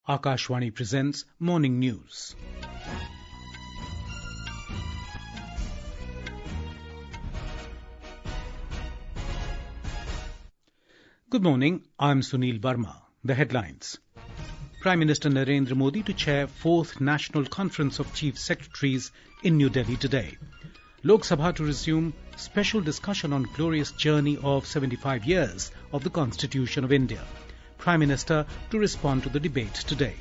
Akashvani presents Morning News. Good morning, I'm Sunil Verma. The headlines. Prime Minister Narendra Modi to chair 4th National Conference of Chief Secretaries in New Delhi today. Lok Sabha to resume special discussion on glorious journey of 75 years of the Constitution of India. Prime Minister to respond to the debate today.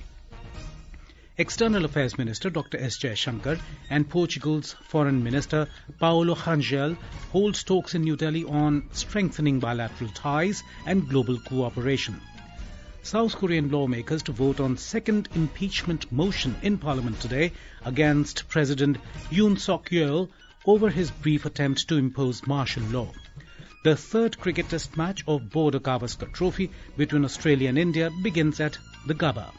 External Affairs Minister Dr. S. Jaishankar and Portugal's Foreign Minister Paulo Rangel hold talks in New Delhi on strengthening bilateral ties and global cooperation. South Korean lawmakers to vote on second impeachment motion in Parliament today against President Yoon Suk Yeol over his brief attempt to impose martial law. The third cricket test match of Border-Gavaskar Trophy between Australia and India begins at the Gabba.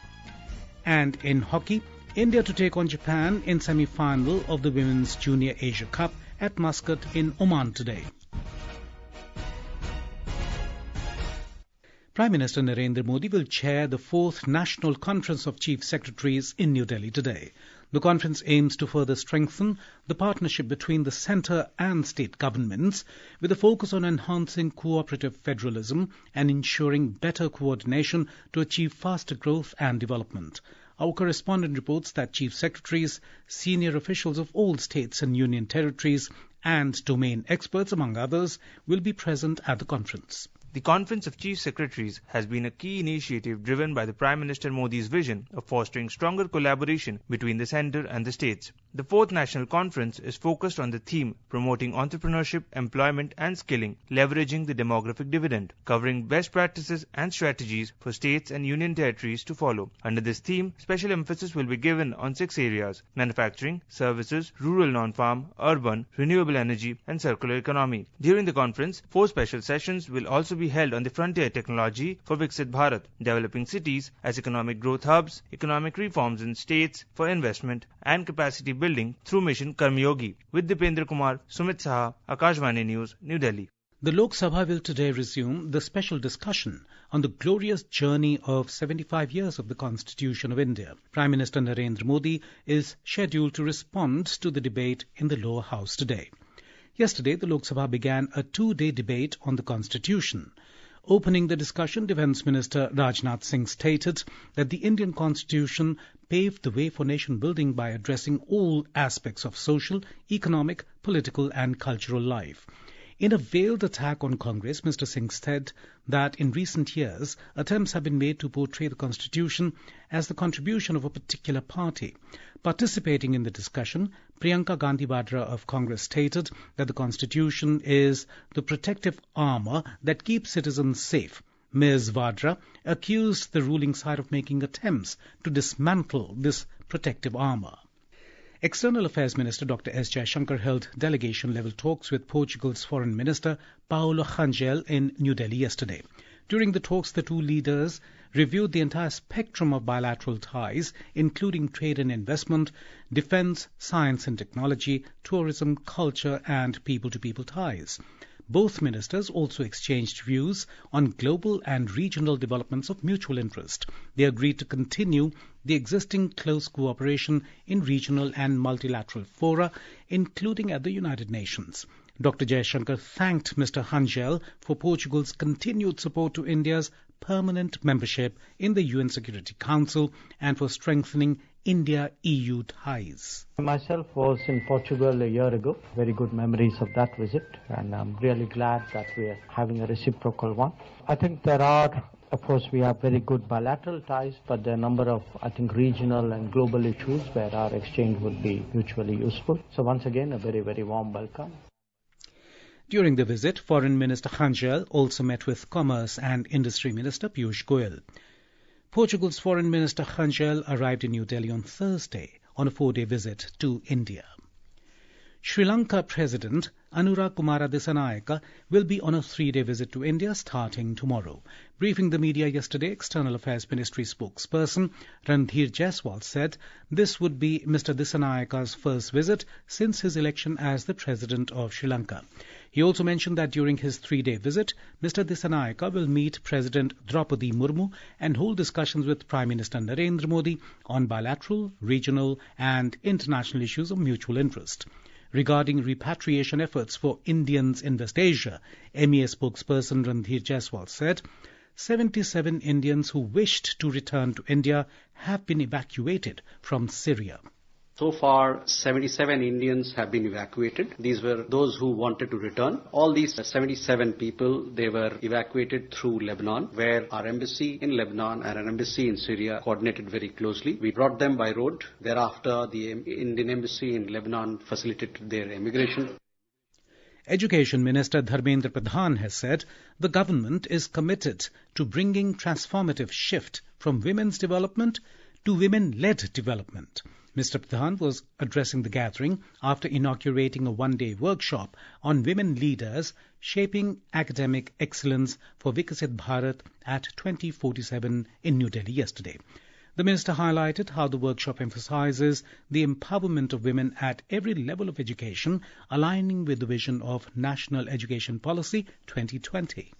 And in hockey, India to take on Japan in semi-final of the Women's Junior Asia Cup at Muscat in Oman today. Prime Minister Narendra Modi will chair the 4th National Conference of Chief Secretaries in New Delhi today. The conference aims to further strengthen the partnership between the centre and state governments with a focus on enhancing cooperative federalism and ensuring better coordination to achieve faster growth and development. Our correspondent reports that chief secretaries, senior officials of all states and union territories and domain experts, among others, will be present at the conference. The Conference of Chief Secretaries has been a key initiative driven by the Prime Minister Modi's vision of fostering stronger collaboration between the centre and the states. The 4th National Conference is focused on the theme promoting entrepreneurship, employment and skilling, leveraging the demographic dividend, covering best practices and strategies for states and union territories to follow. Under this theme, special emphasis will be given on 6 areas: manufacturing, services, rural non-farm, urban, renewable energy and circular economy. During the conference, 4 special sessions will also be held on the frontier technology for Viksit Bharat, developing cities as economic growth hubs, economic reforms in states for investment and capacity building through Mission Karmyogi. With Dipendra Kumar, Sumit Saha, Akashvani News, New Delhi. The Lok Sabha will today resume the special discussion on the glorious journey of 75 years of the Constitution of India. Prime Minister Narendra Modi is scheduled to respond to the debate in the lower house today. Yesterday, the Lok Sabha began a 2-day debate on the Constitution. Opening the discussion, Defence Minister Rajnath Singh stated that the Indian Constitution paved the way for nation building by addressing all aspects of social, economic, political and cultural life. In a veiled attack on Congress, Mr. Singh said that in recent years, attempts have been made to portray the Constitution as the contribution of a particular party. Participating in the discussion, Priyanka Gandhi Vadra of Congress stated that the Constitution is the protective armour that keeps citizens safe. Ms. Vadra accused the ruling side of making attempts to dismantle this protective armour. External Affairs Minister Dr. S. Jaishankar held delegation-level talks with Portugal's Foreign Minister Paulo Rangel in New Delhi yesterday. During the talks, the two leaders reviewed the entire spectrum of bilateral ties, including trade and investment, defence, science and technology, tourism, culture and people-to-people ties. Both ministers also exchanged views on global and regional developments of mutual interest. They agreed to continue the existing close cooperation in regional and multilateral fora, including at the United Nations. Dr. Jaishankar thanked Mr. Rangel for Portugal's continued support to India's permanent membership in the UN Security Council and for strengthening India-EU ties. Myself was in Portugal a year ago. Very good memories of that visit, and I'm really glad that we are having a reciprocal one. I think there are, of course, we have very good bilateral ties, but there are a number of, regional and global issues where our exchange would be mutually useful. So once again, a very, very warm welcome. During the visit, Foreign Minister Rangel also met with Commerce and Industry Minister Piyush Goyal. Portugal's Foreign Minister Rangel arrived in New Delhi on Thursday on a 4-day visit to India. Sri Lanka President Anura Kumara Dissanayake will be on a 3-day visit to India starting tomorrow. Briefing the media yesterday, External Affairs Ministry spokesperson Randhir Jaiswal said this would be Mr. Dissanayake's first visit since his election as the President of Sri Lanka. He also mentioned that during his 3-day visit, Mr. Dissanayaka will meet President Draupadi Murmu and hold discussions with Prime Minister Narendra Modi on bilateral, regional and international issues of mutual interest. Regarding repatriation efforts for Indians in West Asia, MEA spokesperson Randhir Jaiswal said, 77 Indians who wished to return to India have been evacuated from Syria. So far, 77 Indians have been evacuated. These were those who wanted to return. All these 77 people, they were evacuated through Lebanon, where our embassy in Lebanon and our embassy in Syria coordinated very closely. We brought them by road. Thereafter, the Indian embassy in Lebanon facilitated their immigration. Education Minister Dharmendra Pradhan has said the government is committed to bringing transformative shift from women's development to women-led development. Mr. Pradhan was addressing the gathering after inaugurating a one-day workshop on women leaders shaping academic excellence for Viksit Bharat at 2047 in New Delhi yesterday. The minister highlighted how the workshop emphasizes the empowerment of women at every level of education, aligning with the vision of National Education Policy 2020.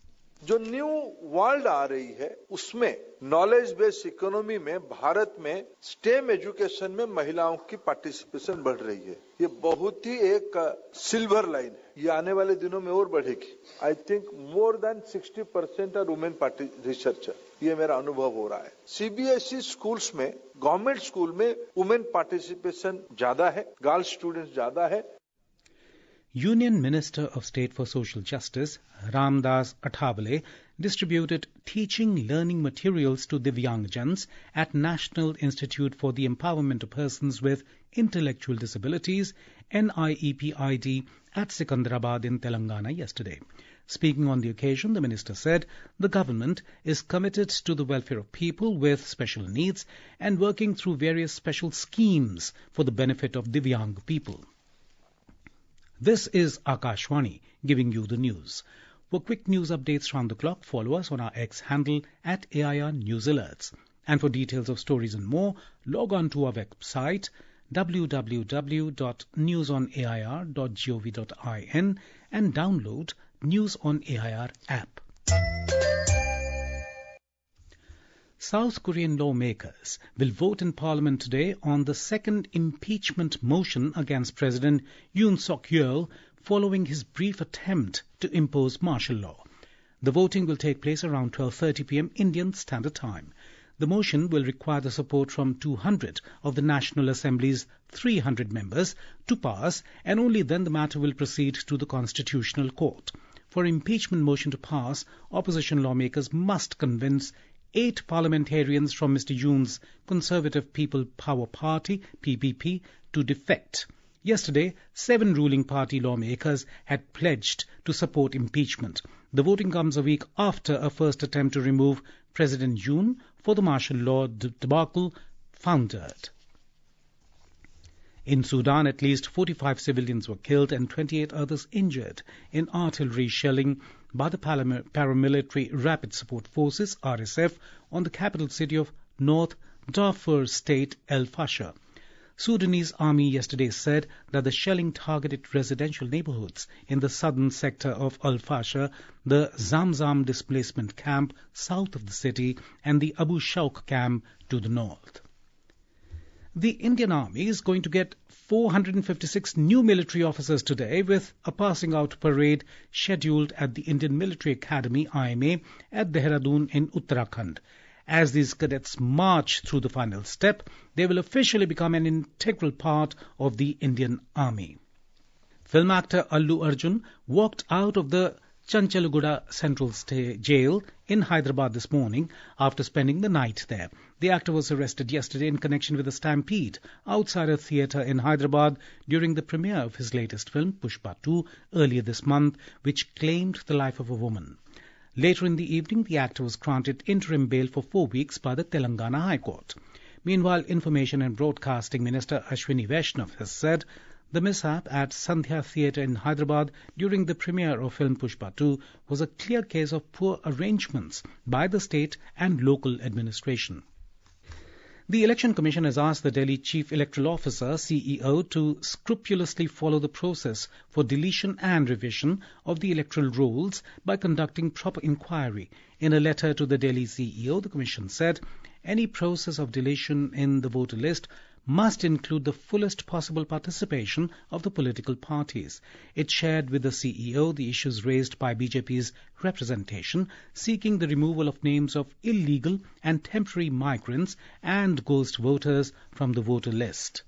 जो new world आ रही है उसमें knowledge based economy में भारत में stem education में महिलाओं की participation बढ़ रही है. ये बहुत ही एक सिल्वर लाइन है. ये आने वाले दिनों में और बढ़ेगी. I think more than 60% are women researcher. ये मेरा अनुभव हो रहा है. सीबीएसई स्कूल्स में, गवर्नमेंट स्कूल में वुमेन पार्टिसिपेशन ज्यादा है, गर्ल्स स्टूडेंट्स ज्यादा है. Union Minister of State for Social Justice, Ramdas Athavale, distributed teaching learning materials to Divyangjans at National Institute for the Empowerment of Persons with Intellectual Disabilities, NIEPID, at Secunderabad in Telangana yesterday. Speaking on the occasion, the minister said the government is committed to the welfare of people with special needs and working through various special schemes for the benefit of Divyang people. This is Akashwani giving you the news. For quick news updates round the clock, follow us on our X handle at AIR News Alerts. And for details of stories and more, log on to our website www.newsonair.gov.in and download News on AIR app. South Korean lawmakers will vote in Parliament today on the second impeachment motion against President Yoon Suk Yeol following his brief attempt to impose martial law. The voting will take place around 12:30 p.m. Indian Standard Time. The motion will require the support from 200 of the National Assembly's 300 members to pass, and only then the matter will proceed to the Constitutional Court. For impeachment motion to pass, opposition lawmakers must convince 8 parliamentarians from Mr. Yoon's Conservative People Power Party, PPP, to defect. Yesterday, 7 ruling party lawmakers had pledged to support impeachment. The voting comes a week after a first attempt to remove President Yoon for the martial law debacle foundered. In Sudan, at least 45 civilians were killed and 28 others injured in artillery shelling by the paramilitary Rapid Support Forces, RSF, on the capital city of North Darfur State, El Fasher. Sudanese army yesterday said that the shelling targeted residential neighborhoods in the southern sector of Al Fasher, the Zamzam displacement camp south of the city, and the Abu Shauk camp to the north. The Indian Army is going to get 456 new military officers today, with a passing out parade scheduled at the Indian Military Academy, IMA, at Dehradun in Uttarakhand. As these cadets march through the final step, they will officially become an integral part of the Indian Army. Film actor Allu Arjun walked out of the Chanchalaguda Central Jail in Hyderabad this morning after spending the night there. The actor was arrested yesterday in connection with a stampede outside a theatre in Hyderabad during the premiere of his latest film, Pushpa 2, earlier this month, which claimed the life of a woman. Later in the evening, the actor was granted interim bail for 4 weeks by the Telangana High Court. Meanwhile, Information and Broadcasting Minister Ashwini Vaishnav has said the mishap at Sandhya Theatre in Hyderabad during the premiere of film Pushpa 2 was a clear case of poor arrangements by the state and local administration. The Election Commission has asked the Delhi Chief Electoral Officer, CEO, to scrupulously follow the process for deletion and revision of the electoral rolls by conducting proper inquiry. In a letter to the Delhi CEO, the Commission said any process of deletion in the voter list must include the fullest possible participation of the political parties. It shared with the CEO the issues raised by BJP's representation, seeking the removal of names of illegal and temporary migrants and ghost voters from the voter list.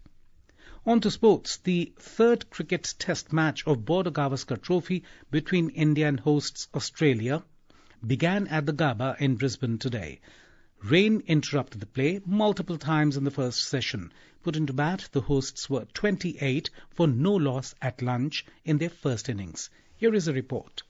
On to sports. The third cricket test match of Border-Gavaskar Trophy between India and hosts Australia began at the Gabba in Brisbane today. Rain interrupted the play multiple times in the first session. Put into bat, the hosts were 28 for no loss at lunch in their first innings. Here is a report.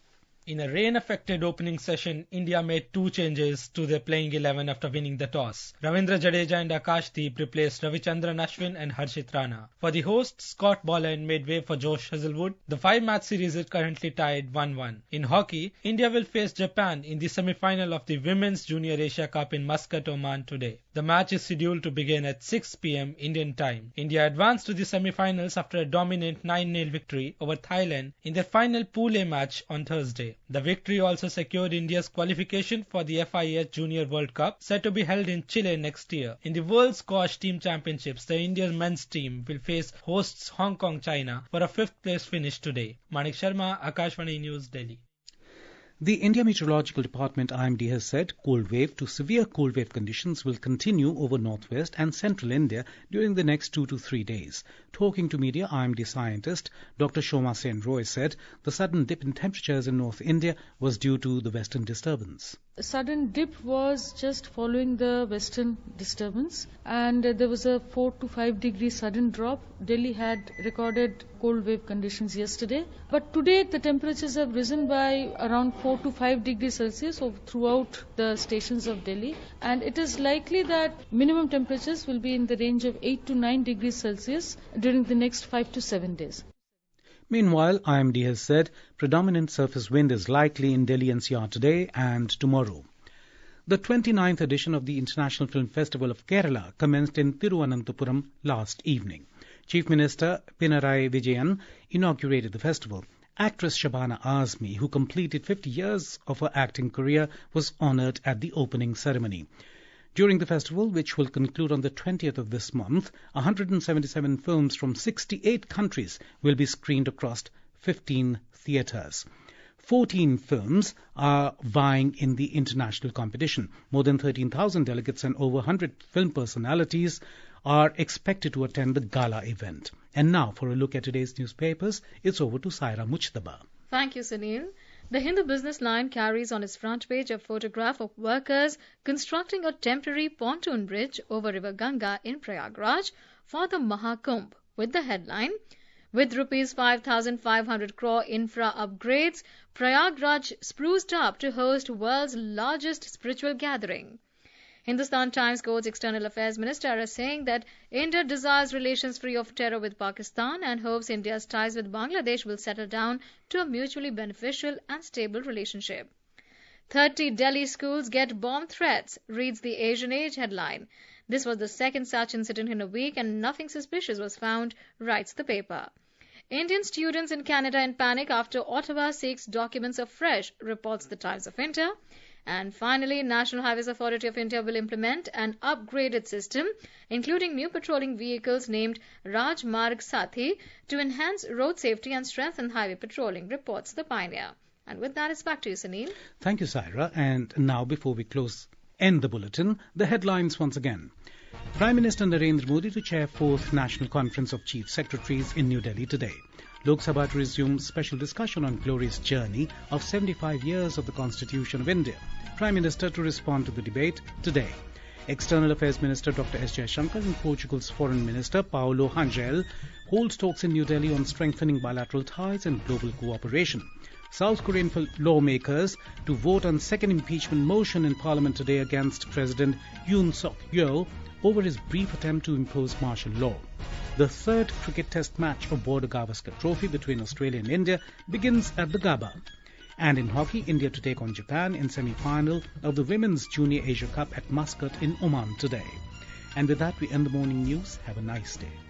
In a rain-affected opening session, India made 2 changes to their playing 11 after winning the toss. Ravindra Jadeja and Akashdeep replaced Ravichandran Ashwin and Harshit Rana. For the hosts, Scott Boland made way for Josh Hazlewood. The 5-match series is currently tied 1-1. In hockey, India will face Japan in the semi-final of the Women's Junior Asia Cup in Muscat, Oman today. The match is scheduled to begin at 6 p.m. Indian time. India advanced to the semi-finals after a dominant 9-0 victory over Thailand in their final Pool A match on Thursday. The victory also secured India's qualification for the FIH Junior World Cup, set to be held in Chile next year. In the World Squash Team Championships, the Indian men's team will face hosts Hong Kong, China for a 5th place finish today. Manik Sharma, Akashvani News, Delhi. The India Meteorological Department IMD has said cold wave to severe cold wave conditions will continue over northwest and central India during the next 2 to 3 days. Talking to media, IMD scientist Dr. Shoma Sen Roy said the sudden dip in temperatures in North India was due to the western disturbance. A sudden dip was just following the western disturbance, and there was a 4 to 5 degree sudden drop. Delhi had recorded cold wave conditions yesterday, but today the temperatures have risen by around 4 to 5 degrees Celsius throughout the stations of Delhi, and it is likely that minimum temperatures will be in the range of 8 to 9 degrees Celsius during the next 5 to 7 days. Meanwhile, IMD has said predominant surface wind is likely in Delhi NCR today and tomorrow. The 29th edition of the International Film Festival of Kerala commenced in Thiruvananthapuram last evening. Chief Minister Pinarayi Vijayan inaugurated the festival. Actress Shabana Azmi, who completed 50 years of her acting career, was honoured at the opening ceremony. During the festival, which will conclude on the 20th of this month, 177 films from 68 countries will be screened across 15 theatres. 14 films are vying in the international competition. More than 13,000 delegates and over 100 film personalities are expected to attend the gala event. And now, for a look at today's newspapers, it's over to Saira Mujtaba. Thank you, Sunil. The Hindu Business Line carries on its front page a photograph of workers constructing a temporary pontoon bridge over River Ganga in Prayagraj for the Mahakumbh, with the headline, with Rs 5,500 crore infra upgrades, Prayagraj spruced up to host world's largest spiritual gathering. Hindustan Times quotes External Affairs Minister as saying that India desires relations free of terror with Pakistan and hopes India's ties with Bangladesh will settle down to a mutually beneficial and stable relationship. 30 Delhi schools get bomb threats, reads the Asian Age headline. This was the second such incident in a week and nothing suspicious was found, writes the paper. Indian students in Canada in panic after Ottawa seeks documents afresh, reports the Times of India. And finally, National Highways Authority of India will implement an upgraded system, including new patrolling vehicles named Raj Marg Sathi, to enhance road safety and strengthen highway patrolling, reports the Pioneer. And with that, it's back to you, Sunil. Thank you, Saira. And now, before we end the bulletin, the headlines once again. Prime Minister Narendra Modi to chair 4th National Conference of Chief Secretaries in New Delhi today. Lok Sabha to resume special discussion on glorious journey of 75 years of the Constitution of India. Prime Minister to respond to the debate today. External Affairs Minister Dr. S. Jaishankar and Portugal's Foreign Minister Paulo Rangel hold talks in New Delhi on strengthening bilateral ties and global cooperation. South Korean lawmakers to vote on second impeachment motion in Parliament today against President Yoon Suk Yeol over his brief attempt to impose martial law. The third cricket test match of Border-Gavaskar Trophy between Australia and India begins at the Gabba. And in hockey, India to take on Japan in semi-final of the Women's Junior Asia Cup at Muscat in Oman today. And with that, we end the morning news. Have a nice day.